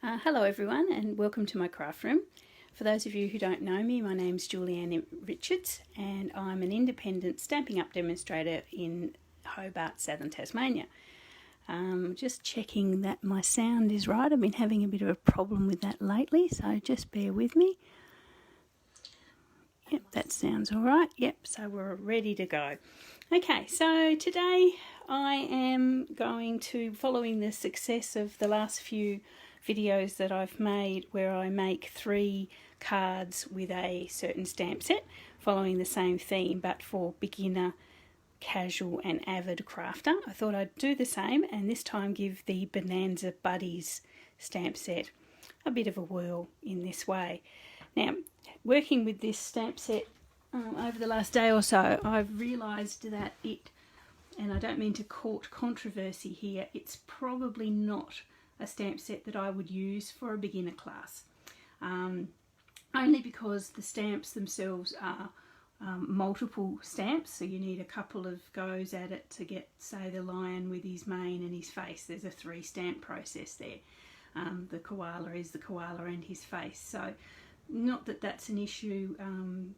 Hello everyone and welcome to my craft room. For those of you who don't know me, my name's Julianne Richards and I'm an independent Stampin' Up demonstrator in Hobart, Southern Tasmania. Just checking that my sound is right. I've been having a bit of a problem with that lately, so just bear with me. Yep, that sounds all right. Yep, so we're ready to go. Okay, so today I am going to, following the success of the last few videos that I've made where I make 3 cards with a certain stamp set following the same theme but for beginner, casual and avid crafter, I thought I'd do the same and this time give the Bonanza Buddies stamp set a bit of a whirl in this way. Now, working with this stamp set over the last day or so, I've realised that and I don't mean to court controversy here, it's probably not a stamp set that I would use for a beginner class, only because the stamps themselves are multiple stamps, so you need a couple of goes at it to get, say, the lion with his mane and his face. There's a 3 stamp process there. The koala is the koala and his face, so not that that's an issue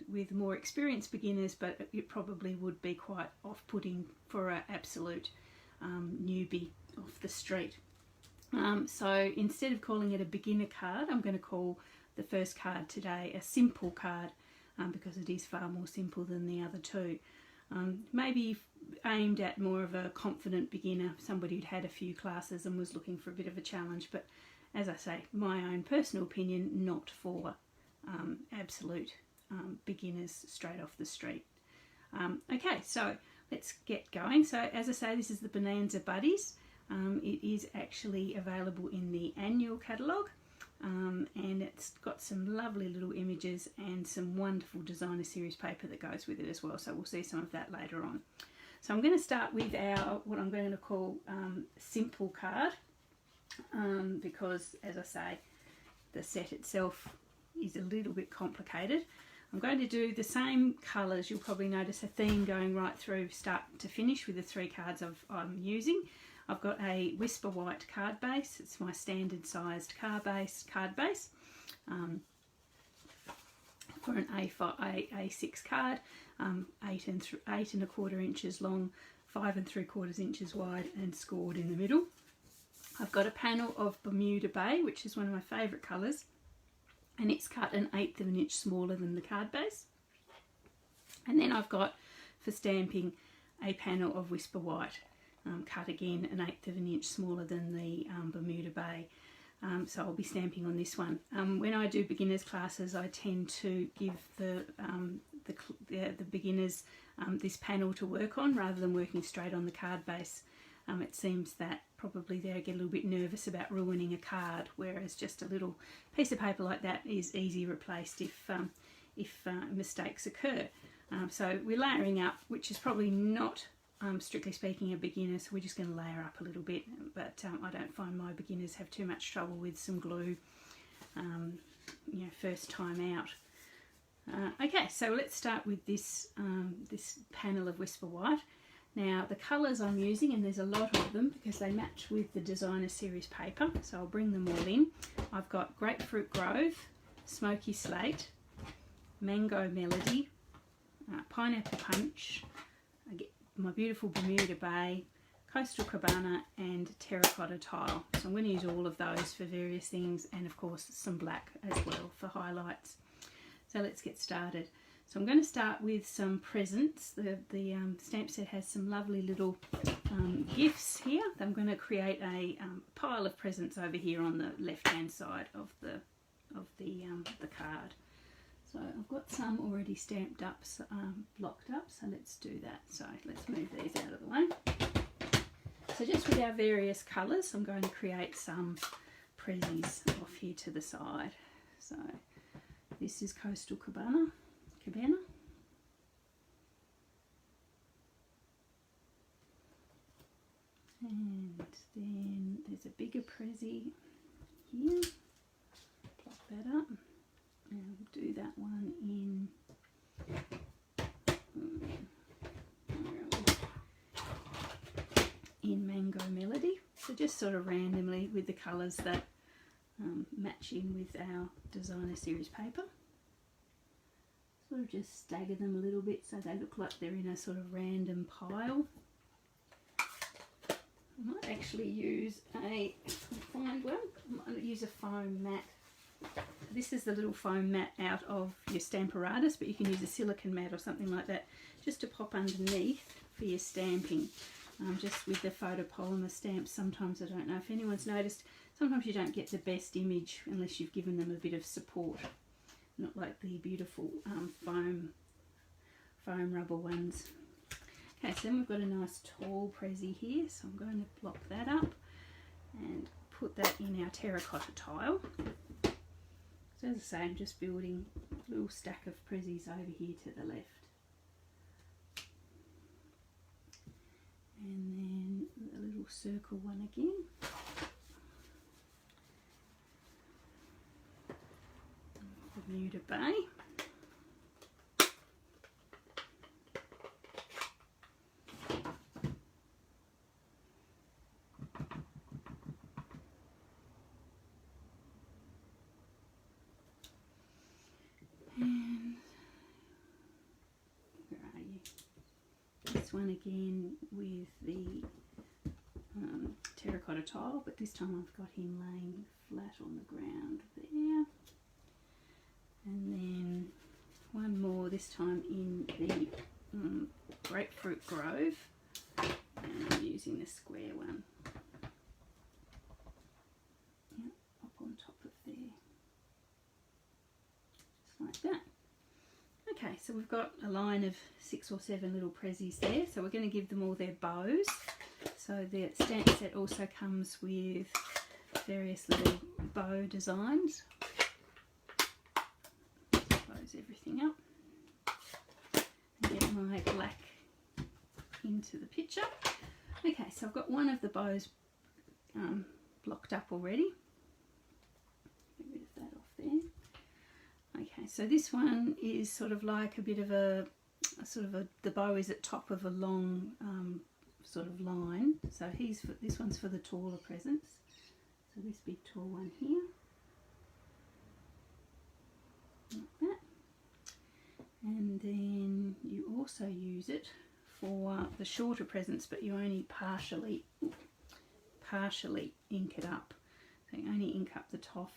with more experienced beginners, but it probably would be quite off-putting for an absolute newbie off the street. So instead of calling it a beginner card, I'm going to call the first card today a simple card because it is far more simple than the other 2. Maybe aimed at more of a confident beginner, somebody who'd had a few classes and was looking for a bit of a challenge, but as I say, my own personal opinion, not for absolute beginners straight off the street. Okay, so let's get going. So as I say, this is the Bonanza Buddies. It is actually available in the Annual Catalogue and it's got some lovely little images and some wonderful designer series paper that goes with it as well, so we'll see some of that later on. So I'm going to start with what I'm going to call simple card because, as I say, the set itself is a little bit complicated. I'm going to do the same colours. You'll probably notice a theme going right through start to finish with the 3 cards I'm using. I've got a Whisper White card base. It's my standard sized card base for an A6 card, 8 1/4 inches long, 5 3/4 inches wide and scored in the middle. I've got a panel of Bermuda Bay, which is one of my favourite colours, and it's cut 1/8 of an inch smaller than the card base. And then I've got, for stamping, a panel of Whisper White, cut again 1/8 of an inch smaller than the Bermuda Bay. So I'll be stamping on this one. When I do beginners classes, I tend to give the beginners this panel to work on rather than working straight on the card base. It seems that probably they get a little bit nervous about ruining a card, whereas just a little piece of paper like that is easy replaced if mistakes occur. So we're layering up, which is probably not strictly speaking a beginner, so we're just going to layer up a little bit, but I don't find my beginners have too much trouble with some glue, you know, first time out. Okay, so let's start with this this panel of Whisper White. Now the colours I'm using, and there's a lot of them because they match with the designer series paper, so I'll bring them all in. I've got Grapefruit Grove, Smoky Slate, Mango Melody, Pineapple Punch, my beautiful Bermuda Bay, Coastal Cabana and Terracotta Tile. So I'm going to use all of those for various things, and of course some black as well for highlights. So let's get started. So I'm going to start with some presents. The stamp set has some lovely little gifts here. I'm going to create a pile of presents over here on the left hand side of the card. So I've got some already stamped up, blocked up, so let's do that. So let's move these out of the way. So just with our various colours, I'm going to create some prezzies off here to the side. So this is Coastal Cabana. And then there's a bigger prezzy here. Plop that up. And we'll do that one in Mango Melody. So just sort of randomly with the colours that match in with our designer series paper. Sort of just stagger them a little bit so they look like they're in a sort of random pile. I might actually use I might use a foam mat. This is the little foam mat out of your Stamparatus, but you can use a silicone mat or something like that just to pop underneath for your stamping. Just with the photopolymer stamps, sometimes I don't know if anyone's noticed, sometimes you don't get the best image unless you've given them a bit of support. Not like the beautiful foam rubber ones. Okay, so then we've got a nice tall prezi here, so I'm going to block that up and put that in our terracotta tile. So as I say, I'm just building a little stack of prezis over here to the left. And then a little circle one again. Bermuda Bay. And where are you? This one again with the terracotta tile, but this time I've got him laying flat on the ground there. And then one more, this time in the grapefruit grove, and I'm using the square one. Yep, up on top of there, just like that. Okay, so we've got a line of 6 or 7 little prezis there, so we're going to give them all their bows. So the stamp set also comes with various little bow designs. Close everything up and get my black into the picture. Okay, so I've got one of the bows blocked up already. Get rid of that off there. Okay, so this one is sort of like a bit of the bow is at top of a long sort of line. So this one's for the taller presents. So this big tall one here. Like that. And then you also use it for the shorter presents, but you only partially ink it up. So you only ink up the top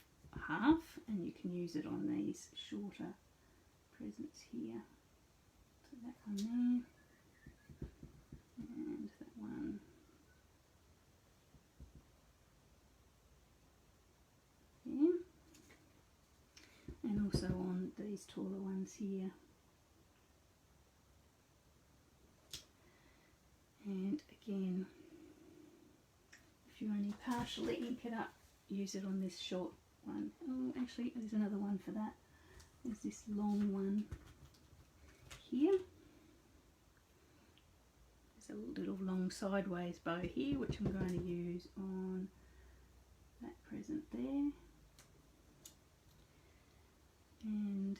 half, and you can use it on these shorter presents here. So that one there, and that one there, and also on these taller ones here. And again, if you only partially ink it up, use it on this short one. Oh, actually, there's another one for that. There's this long one here. There's a little long sideways bow here, which I'm going to use on that present there. And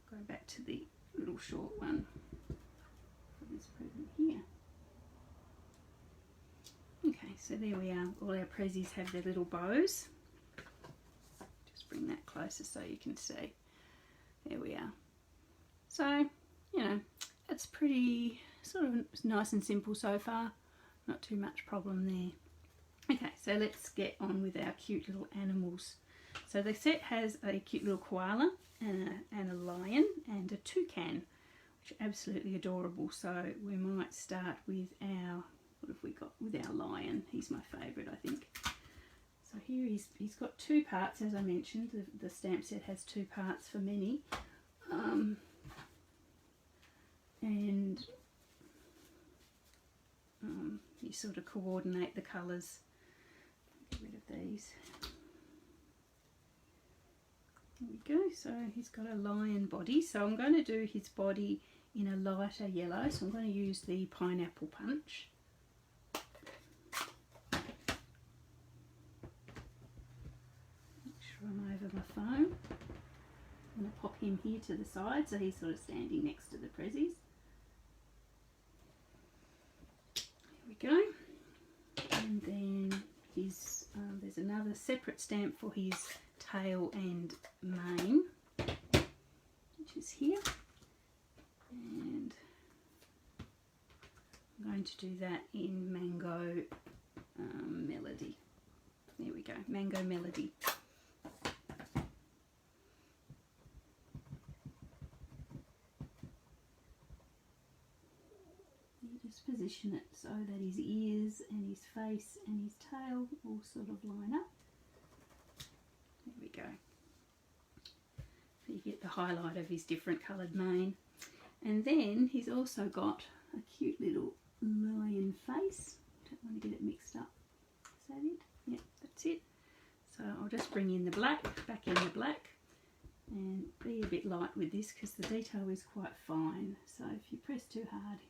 go back to the little short one for this present here. Okay, so there we are. All our prezis have their little bows. Just bring that closer so you can see. There we are. So, you know, it's pretty sort of nice and simple so far. Not too much problem there. Okay, so let's get on with our cute little animals. So the set has a cute little koala and a lion and a toucan, which are absolutely adorable. So we might start with our, what have we got with our lion? He's my favourite, I think. So here he's got 2 parts, as I mentioned. The stamp set has 2 parts for Mini. And you sort of coordinate the colours. Get rid of these. There we go. So he's got a lion body. So I'm going to do his body in a lighter yellow. So I'm going to use the pineapple punch. Make sure I'm over my phone. I'm going to pop him here to the side so he's sort of standing next to the prezzies. There we go. And then a separate stamp for his tail and mane, which is here, and I'm going to do that in Mango Melody. There we go, Mango Melody. Just position it so that his ears and his face and his tail all sort of line up. There we go. So you get the highlight of his different coloured mane. And then he's also got a cute little lion face. Don't want to get it mixed up. Is that it? Yep, that's it. So I'll just bring in the black, back in the black, and be a bit light with this because the detail is quite fine. So if you press too hard,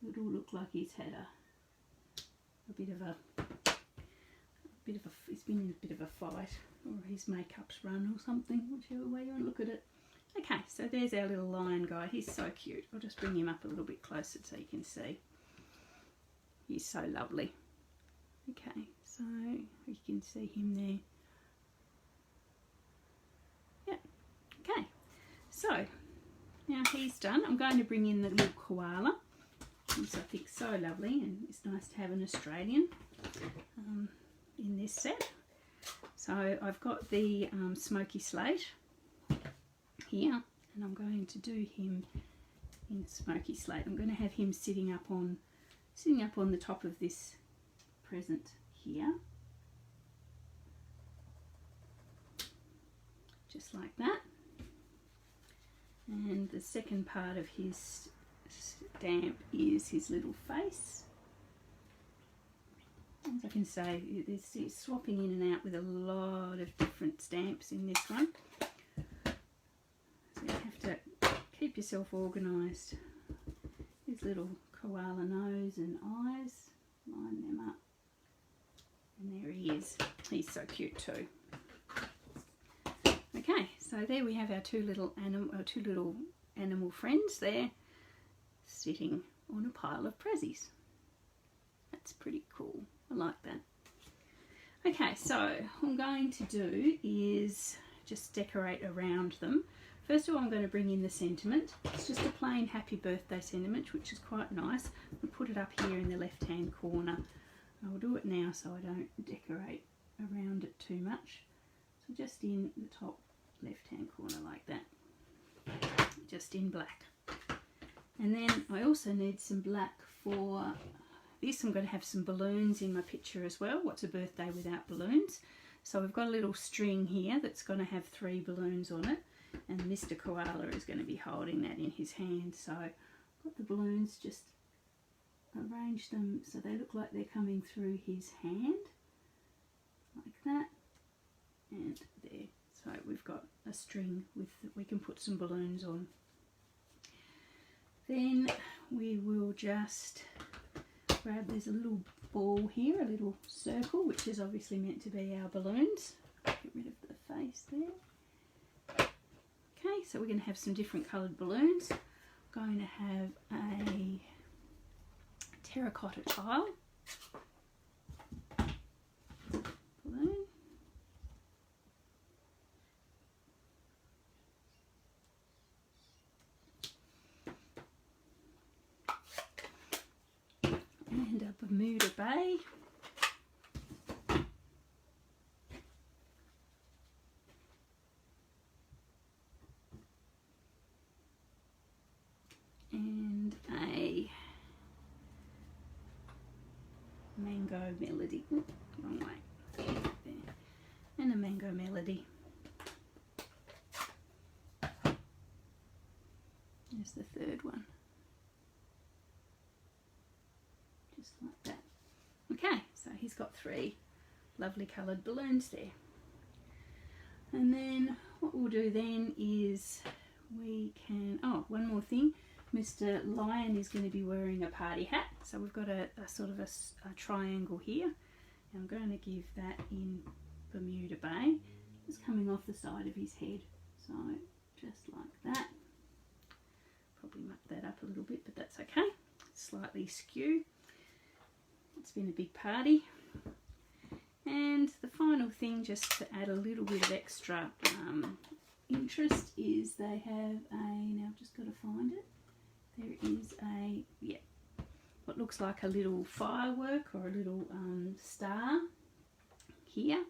it will look like he's had it's been in a bit of a fight, or his makeup's run or something, whichever way you want to look at it. Okay, so there's our little lion guy. He's so cute. I'll just bring him up a little bit closer so you can see. He's so lovely. Okay, so you can see him there. Yeah, okay. So, now he's done. I'm going to bring in the little koala. Which I think so lovely, and it's nice to have an Australian in this set. So I've got the smoky slate here, and I'm going to do him in smoky slate. I'm going to have him sitting up on the top of this present here, just like that. And the second part of his stamp is his little face. As I can say, it's swapping in and out with a lot of different stamps in this one. So you have to keep yourself organised. His little koala nose and eyes, line them up. And there he is. He's so cute too. Okay, so there we have our two little animal friends there, sitting on a pile of prezzies. That's pretty cool. I like that. Okay, so what I'm going to do is just decorate around them. First of all, I'm going to bring in the sentiment. It's just a plain happy birthday sentiment, which is quite nice. I'll put it up here in the left-hand corner. I'll do it now so I don't decorate around it too much. So just in the top left-hand corner like that, just in black. And then I also need some black for this. I'm going to have some balloons in my picture as well. What's a birthday without balloons? So we've got a little string here that's going to have 3 balloons on it, and Mr. Koala is going to be holding that in his hand. So I've got the balloons, just arrange them so they look like they're coming through his hand, like that, and there. So we've got a string with, we can put some balloons on. Then we will just grab, there's a little ball here, a little circle, which is obviously meant to be our balloons. Get rid of the face there. Okay, so we're going to have some different coloured balloons. I'm going to have a terracotta tile balloon. And a Bermuda Bay. And a Mango Melody. Ooh, wrong way. There. And a Mango Melody. There's the third one. Just like that. Okay, so he's got 3 lovely coloured balloons there. And then what we'll do then is we can, oh, one more thing. Mr. Lion is going to be wearing a party hat, so we've got a sort of a triangle here, and I'm going to give that in Bermuda Bay, just coming off the side of his head, so just like that. Probably muck that up a little bit, but that's okay. Slightly skew. It's been a big party. And the final thing, just to add a little bit of extra interest, is they have now I've just got to find it, there is what looks like a little firework or a little star here.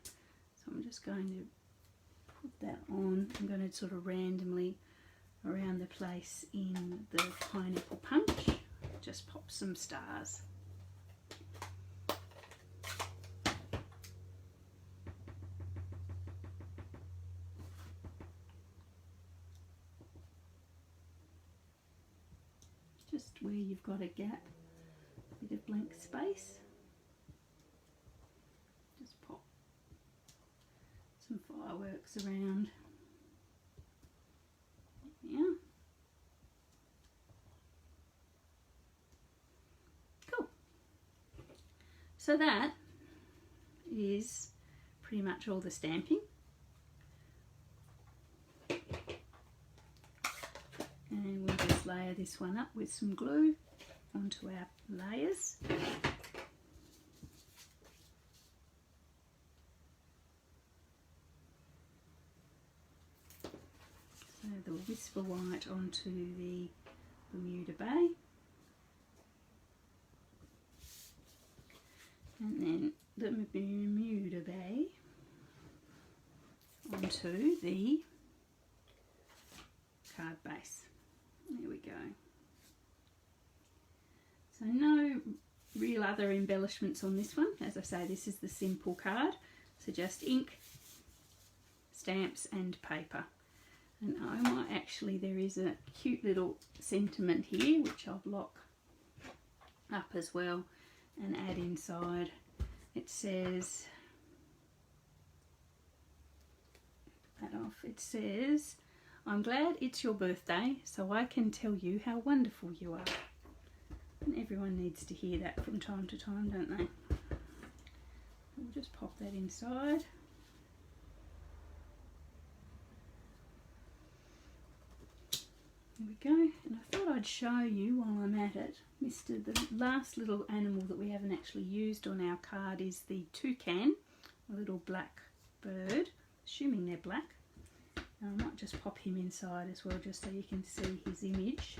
So I'm just going to put that on. I'm going to sort of randomly around the place in the pineapple punch just pop some stars. Just where you've got a gap, a bit of blank space, just pop some fireworks around. Yeah. Cool. So that is pretty much all the stamping. And we'll just layer this one up with some glue onto our layers. So the Whisper White onto the Bermuda Bay. And then the Bermuda Bay onto the card base. There we go. So no real other embellishments on this one. As I say, this is the simple card. So just ink, stamps and paper. And I might actually, there is a cute little sentiment here which I'll block up as well and add inside. It says, put that off, it says, "I'm glad it's your birthday so I can tell you how wonderful you are." And everyone needs to hear that from time to time, don't they? We'll just pop that inside. There we go. And I thought I'd show you while I'm at it, the last little animal that we haven't actually used on our card is the toucan, a little black bird, assuming they're black. And I might just pop him inside as well, just so you can see his image.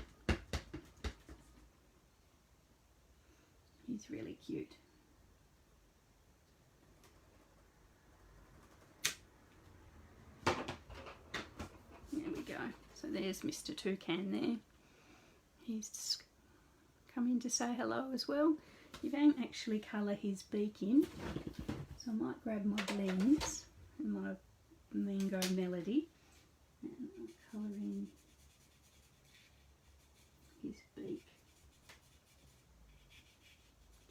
He's really cute. There we go. So there's Mr. Toucan there. He's come in to say hello as well. You don't actually colour his beak in, so I might grab my blends and my Mango Melody and I'll colour in his beak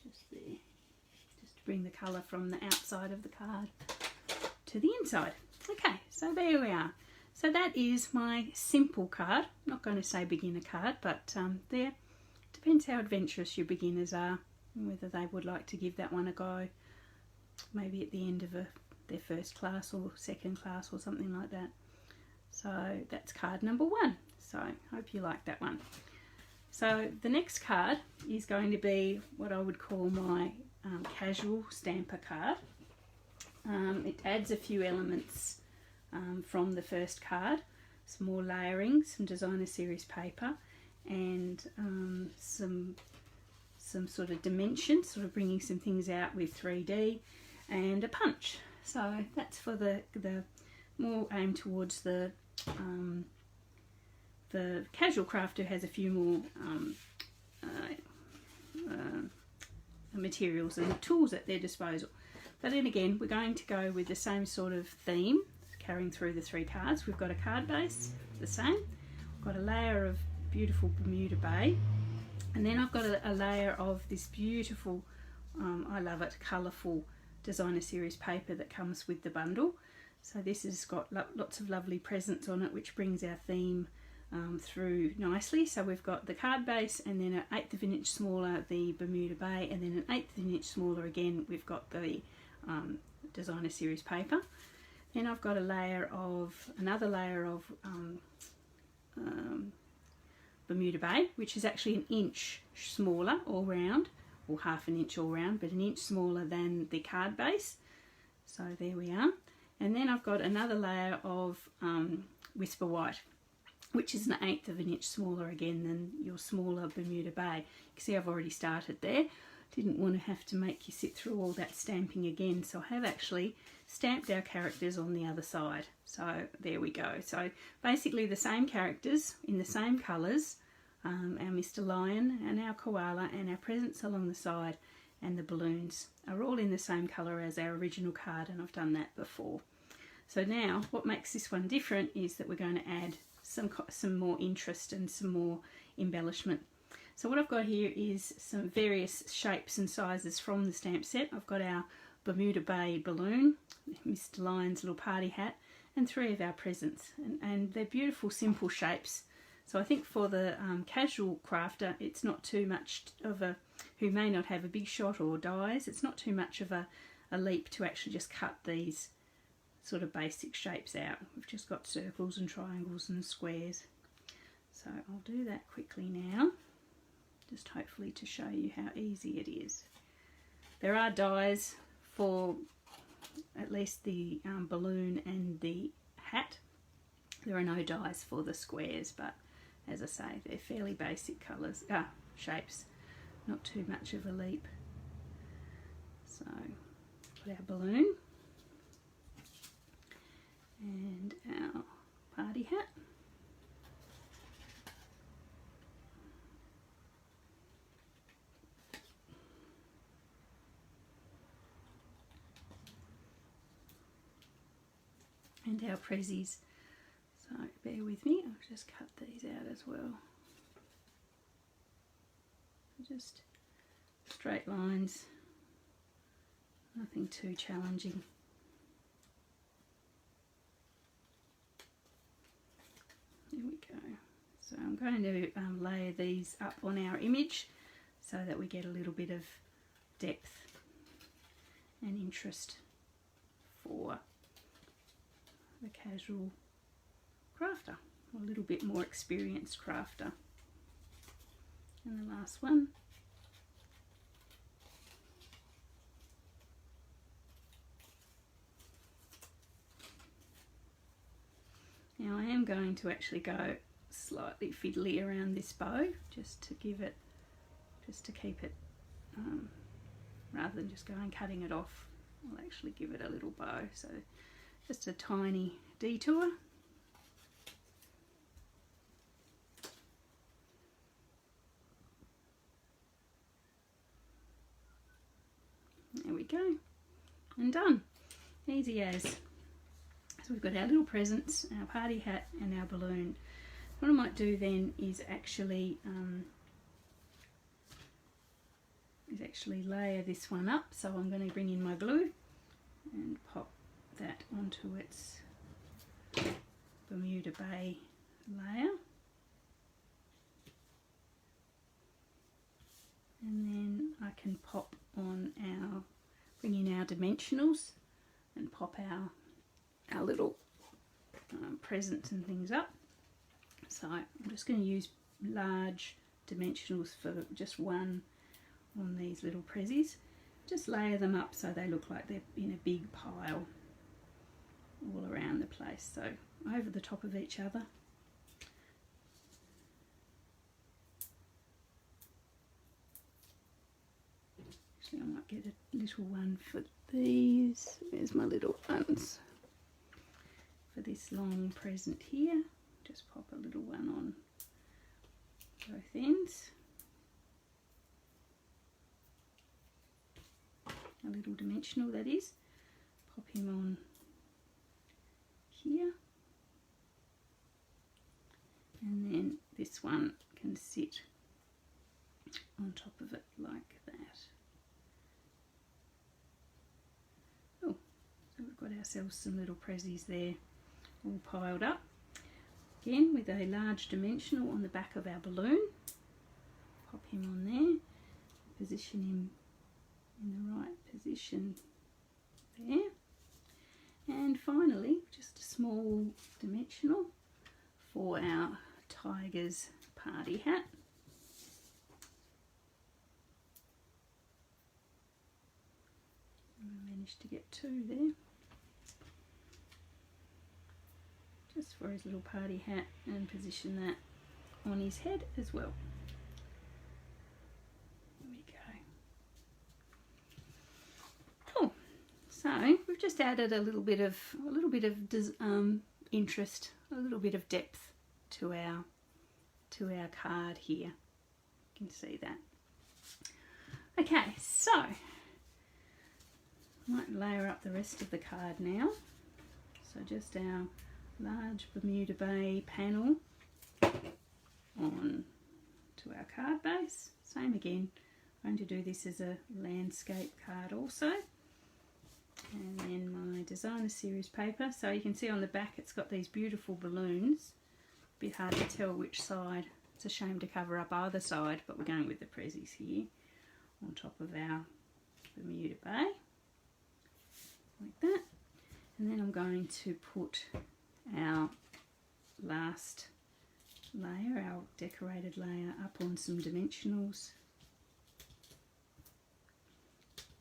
just there, just to bring the colour from the outside of the card to the inside. Okay, so there we are. So that is my simple card. I'm not going to say beginner card, but there, depends how adventurous your beginners are and whether they would like to give that one a go, maybe at the end of their first class or second class or something like that. So that's card number 1. So I hope you like that one. So the next card is going to be what I would call my casual stamper card. It adds a few elements from the first card, some more layering, some designer series paper, and some sort of dimension, sort of bringing some things out with 3D, and a punch. So that's for the more aimed towards the casual crafter, has a few more materials and tools at their disposal. But then again, we're going to go with the same sort of theme carrying through the 3 cards. We've got a card base, the same. We've got a layer of beautiful Bermuda Bay, and then I've got a layer of this beautiful, I love it, colourful designer series paper that comes with the bundle. So this has got lots of lovely presents on it, which brings our theme through nicely. So we've got the card base, and then an 1/8 of an inch smaller the Bermuda Bay, and then an 1/8 of an inch smaller again we've got the designer series paper. Then I've got another layer of Bermuda Bay, which is actually 1 inch smaller all round, or 1/2 an inch all round, but 1 inch smaller than the card base. So there we are. And then I've got another layer of Whisper White, which is 1/8 of an inch smaller again than your smaller Bermuda Bay. You can see I've already started there. Didn't want to have to make you sit through all that stamping again, so I have actually stamped our characters on the other side. So there we go. So basically the same characters in the same colours, our Mr. Lion and our koala and our presents along the side and the balloons are all in the same colour as our original card, and I've done that before. So now what makes this one different is that we're going to add some more interest and some more embellishment. So what I've got here is some various shapes and sizes from the stamp set. I've got our Bermuda Bay balloon, Mr. Lion's little party hat, and 3 of our presents. And they're beautiful, simple shapes. So I think for the casual crafter, it's not too much of a, who may not have a big shot or dies, it's not too much of a leap to actually just cut these sort of basic shapes out. We've just got circles and triangles and squares. So I'll do that quickly now, just hopefully to show you how easy it is. There are dies for at least the balloon and the hat. There are no dies for the squares, but as I say, they're fairly basic colours, shapes, not too much of a leap. So put our balloon and our party hat. And our prezzies. So bear with me, I'll just cut these out as well. Just straight lines, nothing too challenging. There we go. So I'm going to layer these up on our image so that we get a little bit of depth and interest for the casual crafter, or a little bit more experienced crafter. And the last one. Now I am going to actually go slightly fiddly around this bow, just to give it, just to keep it, rather than just going cutting it off, I'll actually give it a little bow. So just a tiny detour. There we go, and done. Easy as. So we've got our little presents, our party hat and our balloon. What I might do then is actually layer this one up. So I'm going to bring in my glue and pop that onto its Bermuda Bay layer. And then I can pop on our, bring in our dimensionals and pop our little presents and things up. So I'm just going to use large dimensionals for just one on these little prezzies. Just layer them up so they look like they're in a big pile all around the place, so over the top of each other. Actually, I might get a little one for these. There's my little ones. For this long present here, just pop a little one on both ends. A little dimensional, that is. Pop him on here. And then this one can sit on top of it like that. Oh, so we've got ourselves some little prezzies there all piled up. Again with a large dimensional on the back of our balloon. Pop him on there. Position him in the right position there. And finally, just a small dimensional for our tiger's party hat. And then Managed to get 2 there. Just for his little party hat, and position that on his head as well. There we go. Cool. So we've just added a little bit of interest, a little bit of depth to our card here. You can see that. Okay, so I might layer up the rest of the card now. So just our large Bermuda Bay panel on to our card base. Same again, I'm going to do this as a landscape card also. And then my designer series paper. So you can see on the back it's got these beautiful balloons. A bit hard to tell which side. It's a shame to cover up either side, but we're going with the prezzies here on top of our Bermuda Bay. Like that. And then I'm going to put our last layer, our decorated layer, up on some dimensionals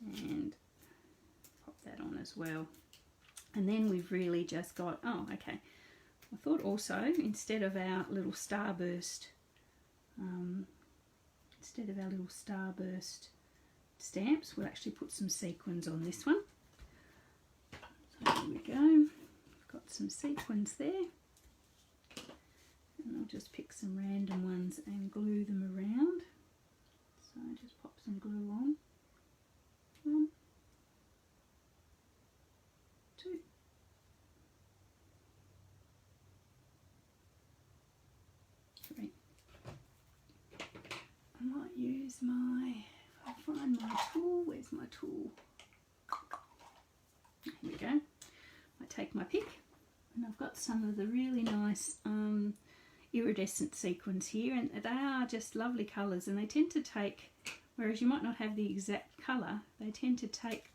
and pop that on as well. And then we've really just got, oh okay, I thought also instead of our little starburst stamps, we'll actually put some sequins on this one. So there we go. Got some sequins there, and I'll just pick some random ones and glue them around. So just pop some glue on. 1, 2, 3. I might use I'll find my tool. Where's my tool? Here we go. I take my pick. And I've got some of the really nice iridescent sequins here, and they are just lovely colours, and they tend to take, whereas you might not have the exact colour, they tend to take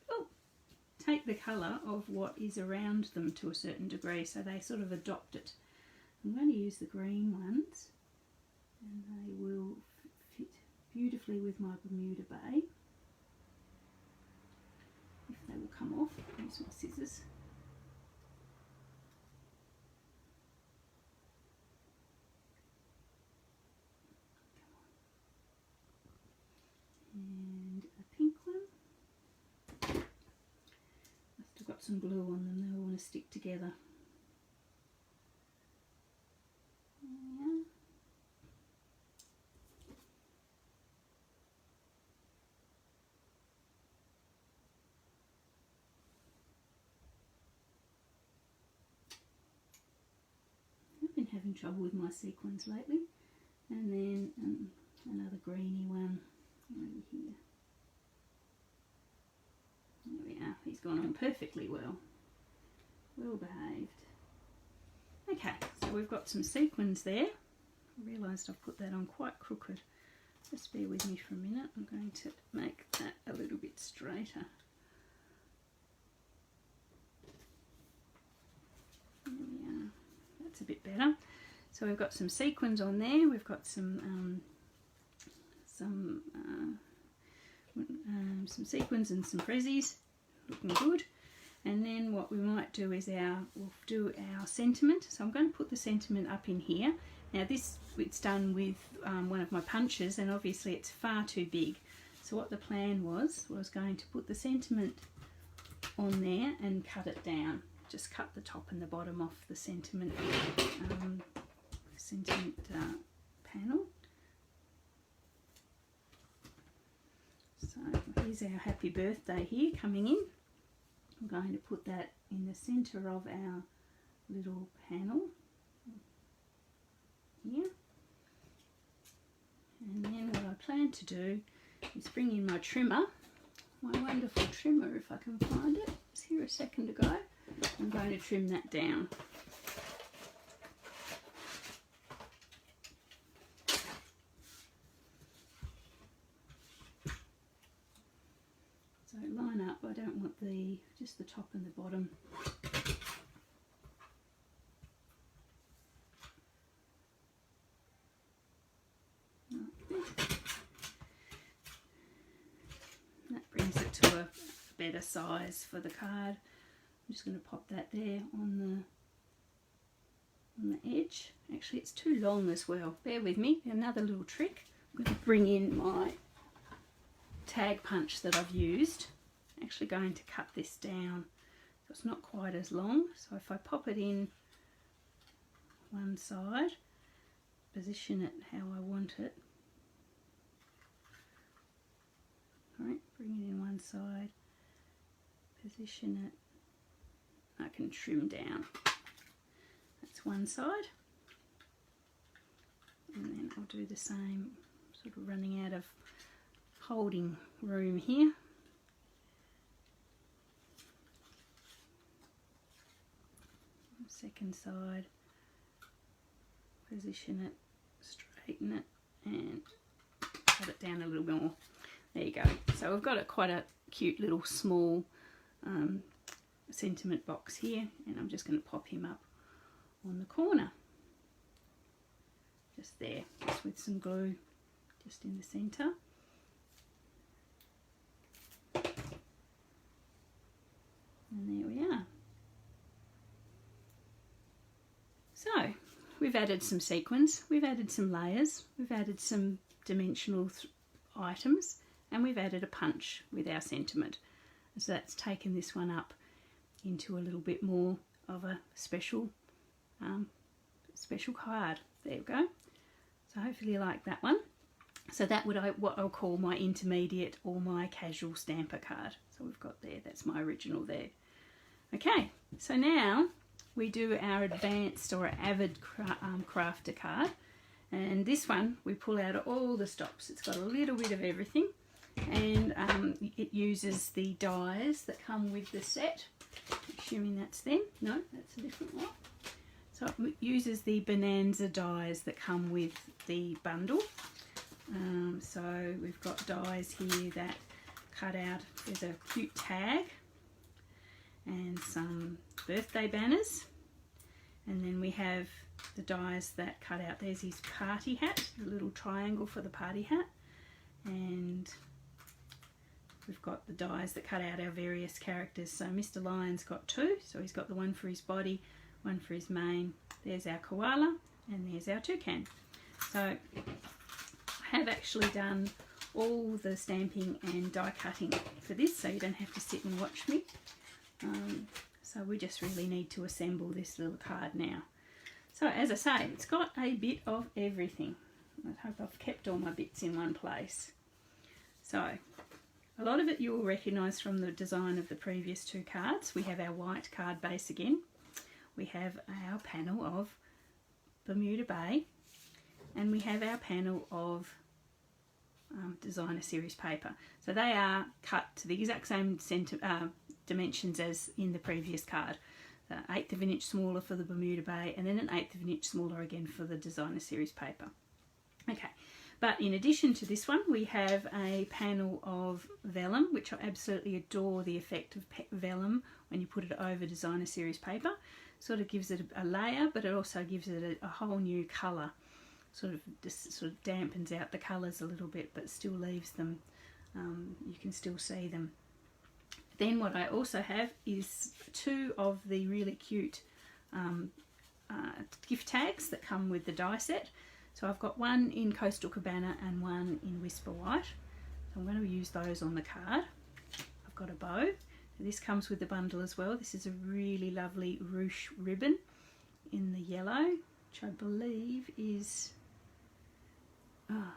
the colour of what is around them to a certain degree, so they sort of adopt it. I'm going to use the green ones, and they will fit beautifully with my Bermuda Bay. If they will come off, I'll use my scissors. And a pink one. I've still got some glue on them, they all want to stick together. Yeah. I've been having trouble with my sequins lately. And then another greeny one over here. There we are. He's gone on perfectly well. Well behaved. Okay, so we've got some sequins there. I realised I've put that on quite crooked. Just bear with me for a minute. I'm going to make that a little bit straighter. There we are. That's a bit better. So we've got some sequins on there. We've got some sequins and some prezzies, looking good. And then what we might do is we'll do our sentiment. So I'm going to put the sentiment up in here. Now it's done with one of my punches, and obviously it's far too big. So what the plan was going to put the sentiment on there and cut it down. Just cut the top and the bottom off the sentiment panel. So here's our happy birthday here coming in. I'm going to put that in the centre of our little panel here. And then what I plan to do is bring in my trimmer, my wonderful trimmer if I can find it. It was here a second ago. I'm going to trim that down. So line up, I don't want just the top and the bottom. That brings it to a better better size for the card. I'm just going to pop that there on the edge. Actually, it's too long as well. Bear with me. Another little trick. I'm going to bring in my tag punch that I've used. I'm actually going to cut this down so it's not quite as long. So if I pop it in one side, position it how I want it. Alright, bring it in one side, position it. I can trim down. That's one side. And then I'll do the same, sort of running out of holding room here. Second side, position it, straighten it, and cut it down a little more. There you go. So we've got quite a cute little small sentiment box here, and I'm just going to pop him up on the corner. Just there, just with some glue just in the centre. And there we are. So we've added some sequins, we've added some layers, we've added some dimensional items, and we've added a punch with our sentiment. And so that's taken this one up into a little bit more of a special card. There we go. So hopefully you like that one. So that would what I'll call my intermediate or my casual stamper card. So we've got there, that's my original there. Okay, so now we do our advanced or avid crafter card, and this one we pull out all the stops. It's got a little bit of everything, and it uses the dies that come with the set. Assuming that's them. No, that's a different one. So it uses the Bonanza dies that come with the bundle. So we've got dies here that cut out. There's a cute tag and some birthday banners, and then we have the dies that cut out. There's his party hat, the little triangle for the party hat, and we've got the dies that cut out our various characters. So Mr. Lion's got two, so he's got the one for his body, one for his mane. There's our koala, and there's our toucan. So I have actually done all the stamping and die cutting for this, so you don't have to sit and watch me. So we just really need to assemble this little card now. So as I say, it's got a bit of everything. I hope I've kept all my bits in one place. So a lot of it you will recognise from the design of the previous two cards. We have our white card base again. We have our panel of Bermuda Bay, and we have our panel of designer series paper. So they are cut to the exact same dimensions as in the previous card. 1/8 of an inch smaller for the Bermuda Bay, and then 1/8 of an inch smaller again for the designer series paper. Okay, but in addition to this one, we have a panel of vellum, which I absolutely adore the effect of vellum when you put it over designer series paper. Sort of gives it a layer, but it also gives it a whole new colour. Sort of dampens out the colours a little bit, but still leaves them, you can still see them. Then what I also have is two of the really cute gift tags that come with the die set. So I've got one in Coastal Cabana and one in Whisper White. So I'm going to use those on the card. I've got a bow. This comes with the bundle as well. This is a really lovely ruche ribbon in the yellow, which I believe is,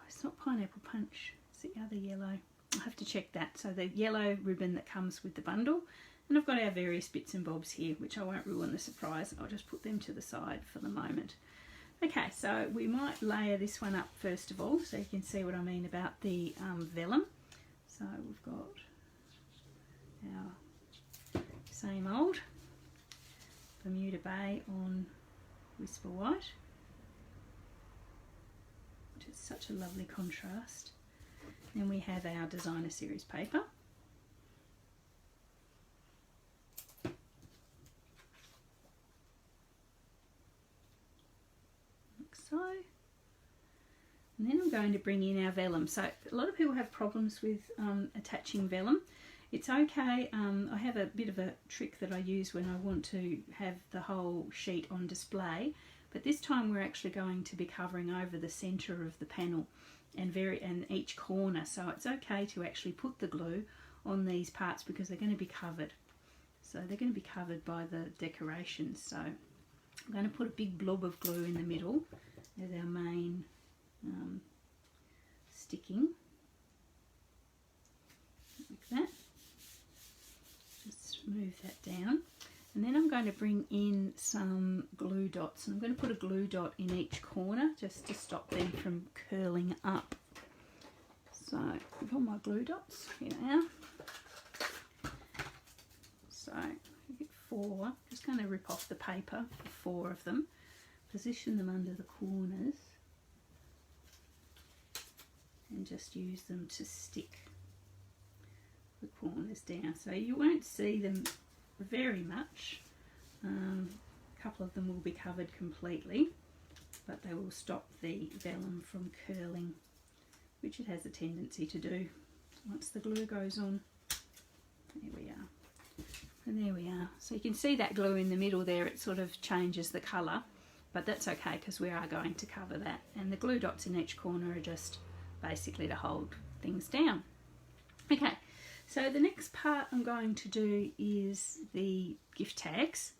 it's not Pineapple Punch, it's the other yellow. I'll have to check that. So the yellow ribbon that comes with the bundle, and I've got our various bits and bobs here, which I won't ruin the surprise. I'll just put them to the side for the moment. Okay, so we might layer this one up first of all, so you can see what I mean about the vellum. So we've got our same old Bermuda Bay on Whisper White, which is such a lovely contrast. Then we have our designer series paper. Like so. And then I'm going to bring in our vellum. So a lot of people have problems with attaching vellum. It's okay. I have a bit of a trick that I use when I want to have the whole sheet on display, but this time we're actually going to be covering over the center of the panel and each corner, so it's okay to actually put the glue on these parts because they're going to be covered. So they're going to be covered by the decorations. So I'm going to put a big blob of glue in the middle as our main sticking, like that. Just move that down, and then I'm going to bring in some glue dots, and I'm going to put a glue dot in each corner just to stop them from curling up. So I've got my glue dots, here they are. So I get 4, just going to rip off the paper for 4 of them, position them under the corners and just use them to stick the corners down. So you won't see them very much. A couple of them will be covered completely, but they will stop the vellum from curling, which it has a tendency to do once the glue goes on. There we are. And there we are. So you can see that glue in the middle there, it sort of changes the colour, but that's okay because we are going to cover that. And the glue dots in each corner are just basically to hold things down. Okay, so the next part I'm going to do is the gift tags.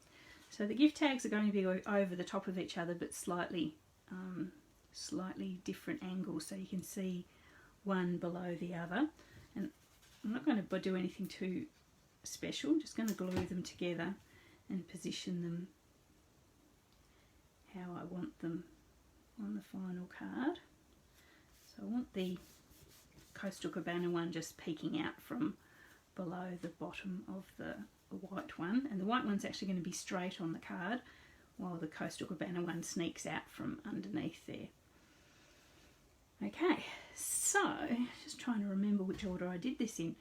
So the gift tags are going to be over the top of each other, but slightly different angles, so you can see one below the other. And I'm not going to do anything too special, I'm just going to glue them together and position them how I want them on the final card. So I want the Coastal Cabana one just peeking out from below the bottom of the white one, and the white one's actually going to be straight on the card while the Coastal Cabana one sneaks out from underneath there. Okay, so just trying to remember which order I did this in.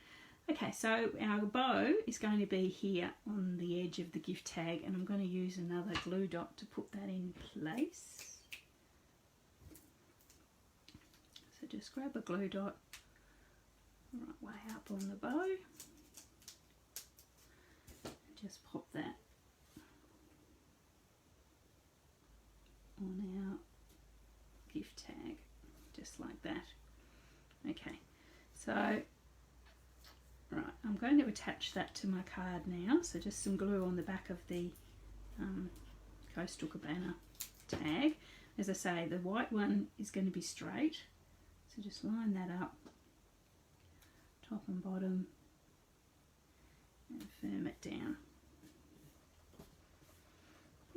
Okay, so our bow is going to be here on the edge of the gift tag, and I'm going to use another glue dot to put that in place. So just grab a glue dot right way up on the bow, and just pop that on our gift tag, just like that. Okay, so right, I'm going to attach that to my card now, so just some glue on the back of the Coastal Cabana tag. As I say, the white one is going to be straight, so just line that up, top and bottom, and firm it down.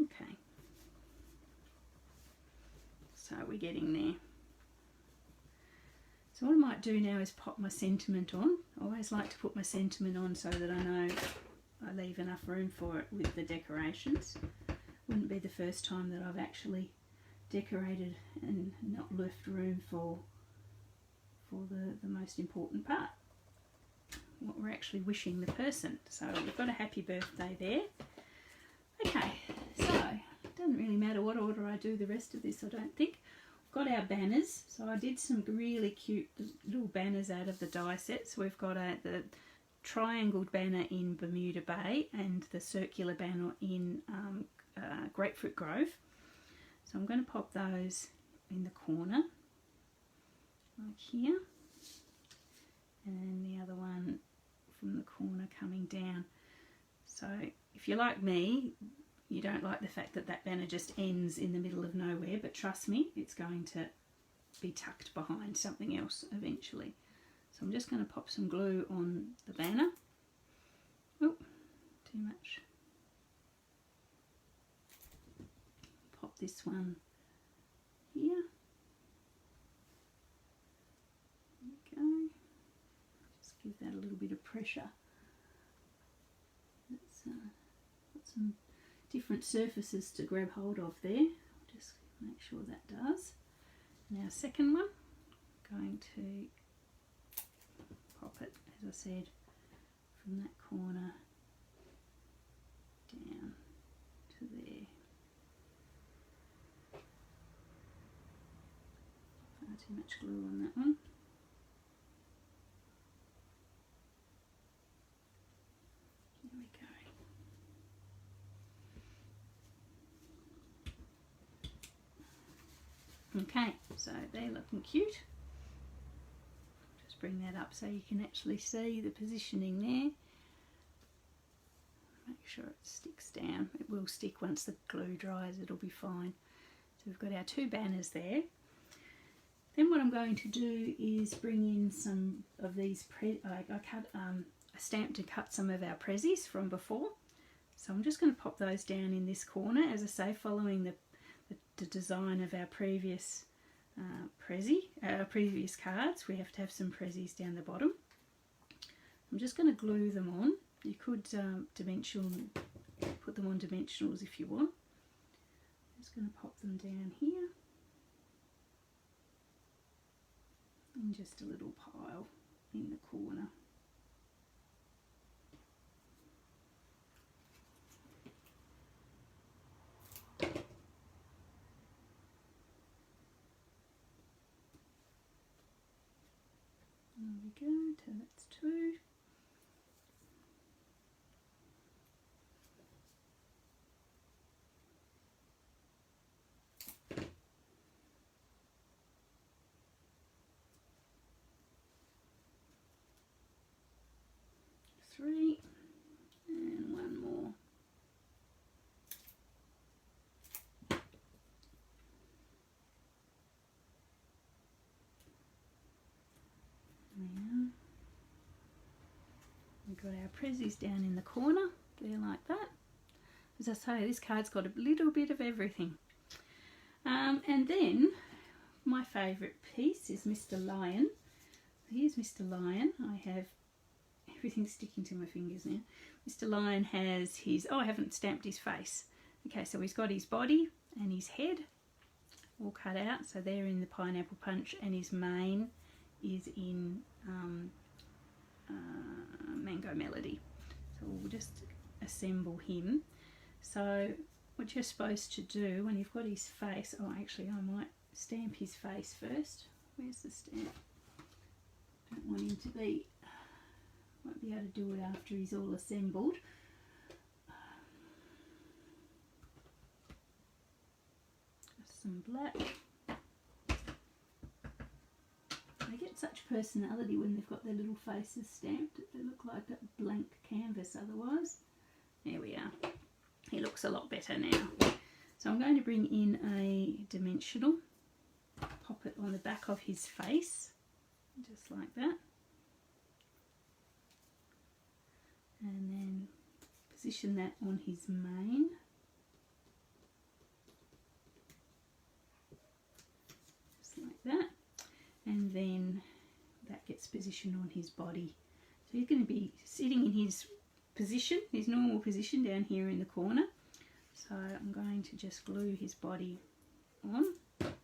Okay, so we're getting there. So what I might do now is pop my sentiment on. I always like to put my sentiment on so that I know I leave enough room for it with the decorations. Wouldn't be the first time that I've actually decorated and not left room for the most important part, what we're actually wishing the person. So we've got a happy birthday there. Okay, so it doesn't really matter what order I do the rest of this, I don't think. Got our banners, so I did some really cute little banners out of the die set. So we've got the triangled banner in Bermuda Bay and the circular banner in Grapefruit Grove. So I'm going to pop those in the corner, like here, and then the other one from the corner coming down. So if you're like me, you don't like the fact that that banner just ends in the middle of nowhere, but trust me, it's going to be tucked behind something else eventually. So I'm just going to pop some glue on the banner. Oh, too much. Pop this one here. There we go. Just give that a little bit of pressure. Let's put some different surfaces to grab hold of there. Just make sure that does. Now second one, going to pop it, as I said, from that corner down to there. Far too much glue on that one. Okay, so they're looking cute. Just bring that up so you can actually see the positioning there. Make sure it sticks down. It will stick once the glue dries, it'll be fine. So we've got our two banners there. Then what I'm going to do is bring in some of these, I stamped and cut some of our prezzies from before. So I'm just going to pop those down in this corner, as I say, following the design of our previous previous cards. We have to have some prezzies down the bottom. I'm just going to glue them on. You could put them on dimensionals if you want. I'm just going to pop them down here. And just a little pile in the corner. There we go, so that's two. Three, and one more. Now we've got our prezzies down in the corner, there like that. As I say, this card's got a little bit of everything. And then my favourite piece is Mr. Lion. Here's Mr. Lion. I have everything sticking to my fingers now. Mr. Lion has his, I haven't stamped his face. Okay, so he's got his body and his head all cut out. So they're in the Pineapple Punch, and his mane is in Mango Melody. So we'll just assemble him. So what you're supposed to do when you've got his face, oh actually I might stamp his face first. Where's the stamp? Don't want him to be, won't be able to do it after he's all assembled. Just some black. They get such personality when they've got their little faces stamped. They look like a blank canvas otherwise. There we are. He looks a lot better now. So I'm going to bring in a dimensional, pop it on the back of his face, just like that. And then position that on his mane. Just like that. And then that gets positioned on his body. So he's going to be sitting in his position, his normal position down here in the corner. So I'm going to just glue his body on. Just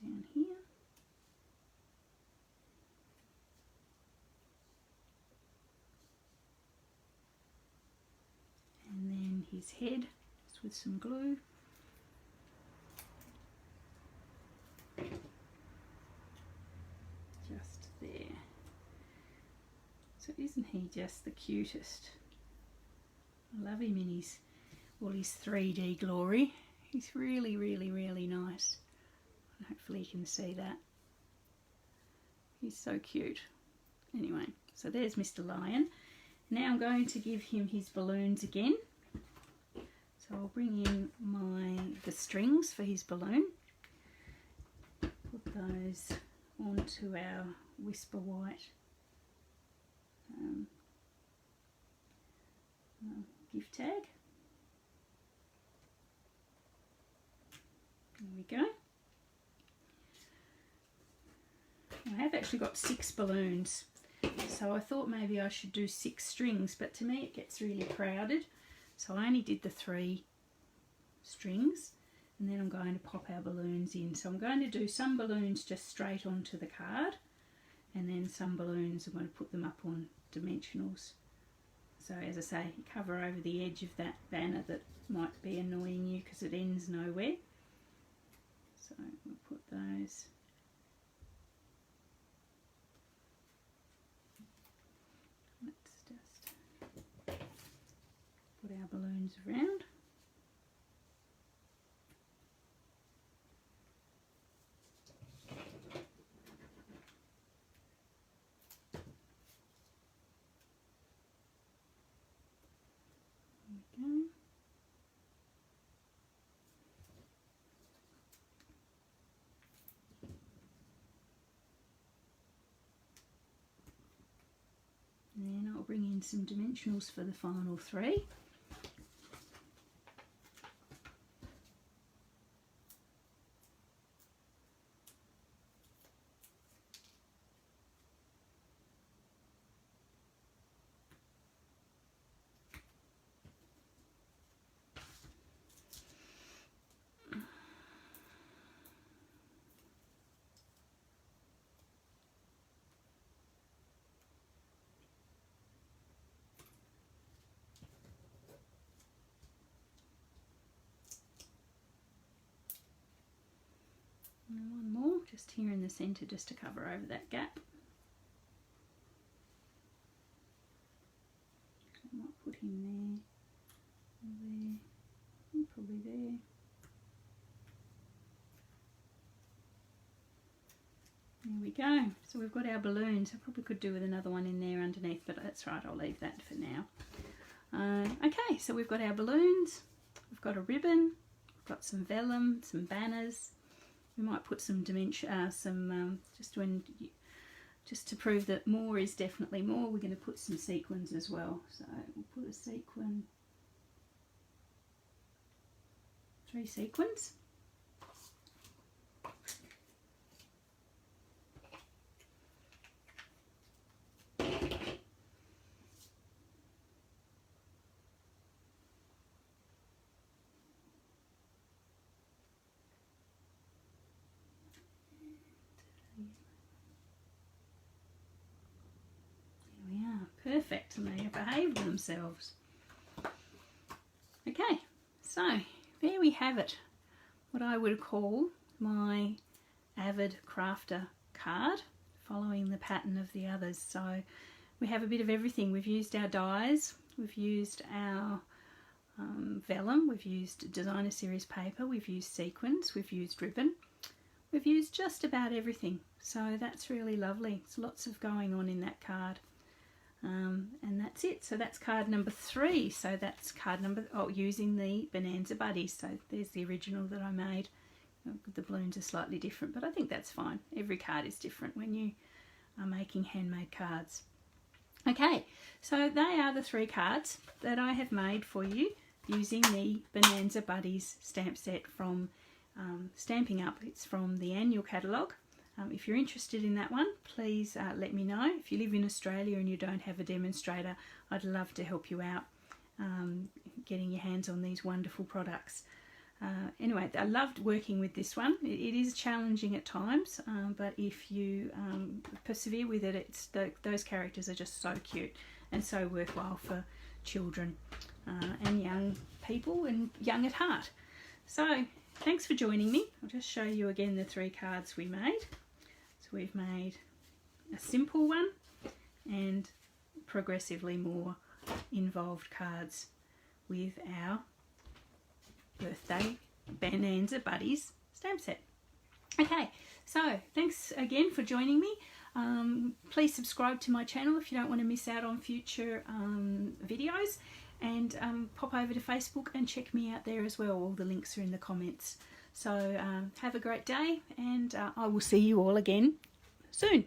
down here. And then his head, just with some glue. Just there. So isn't he just the cutest? I love him in his, all his 3D glory. He's really, really, really nice. Hopefully you can see that. He's so cute. Anyway, so there's Mr. Lion. Now I'm going to give him his balloons again. So I'll bring in the strings for his balloon. Put those onto our Whisper White gift tag. There we go. I have actually got 6 balloons, so I thought maybe I should do 6 strings, but to me it gets really crowded, so I only did the 3 strings, and then I'm going to pop our balloons in. So I'm going to do some balloons just straight onto the card, and then some balloons I'm going to put them up on dimensionals. So as I say, cover over the edge of that banner that might be annoying you because it ends nowhere. So we'll put those. Let's just put our balloons around. I'll bring in some dimensionals for the final 3. And one more just here in the centre, just to cover over that gap. I might put him there, and probably there. There we go. So we've got our balloons. I probably could do with another one in there underneath, but that's right, I'll leave that for now. Okay, so we've got our balloons, we've got a ribbon, we've got some vellum, some banners. We might put some dimension, just to prove that more is definitely more. We're going to put some sequins as well. So we'll put a sequin, 3 sequins. Perfect, and they have behaved themselves. Okay, so there we have it, what I would call my Avid Crafter card, following the pattern of the others. So we have a bit of everything. We've used our dies, we've used our vellum, we've used designer series paper, we've used sequins, we've used ribbon, we've used just about everything. So that's really lovely. There's lots of going on in that card. And that's it. So that's card number 3. So that's card number, using the Bonanza Buddies. So there's the original that I made. The balloons are slightly different, but I think that's fine. Every card is different when you are making handmade cards. Okay, so they are the 3 cards that I have made for you using the Bonanza Buddies stamp set from Stampin Up. It's from the Annual Catalogue. If you're interested in that one, please let me know. If you live in Australia and you don't have a demonstrator, I'd love to help you out getting your hands on these wonderful products. Anyway, I loved working with this one. It is challenging at times, but if you persevere with it, those characters are just so cute and so worthwhile for children and young people and young at heart. So thanks for joining me. I'll just show you again the 3 cards we made. So we've made a simple one and progressively more involved cards with our birthday Bonanza Buddies stamp set. Okay, so thanks again for joining me. Please subscribe to my channel if you don't want to miss out on future videos, and pop over to Facebook and check me out there as well. All the links are in the comments. So have a great day, and I will see you all again soon.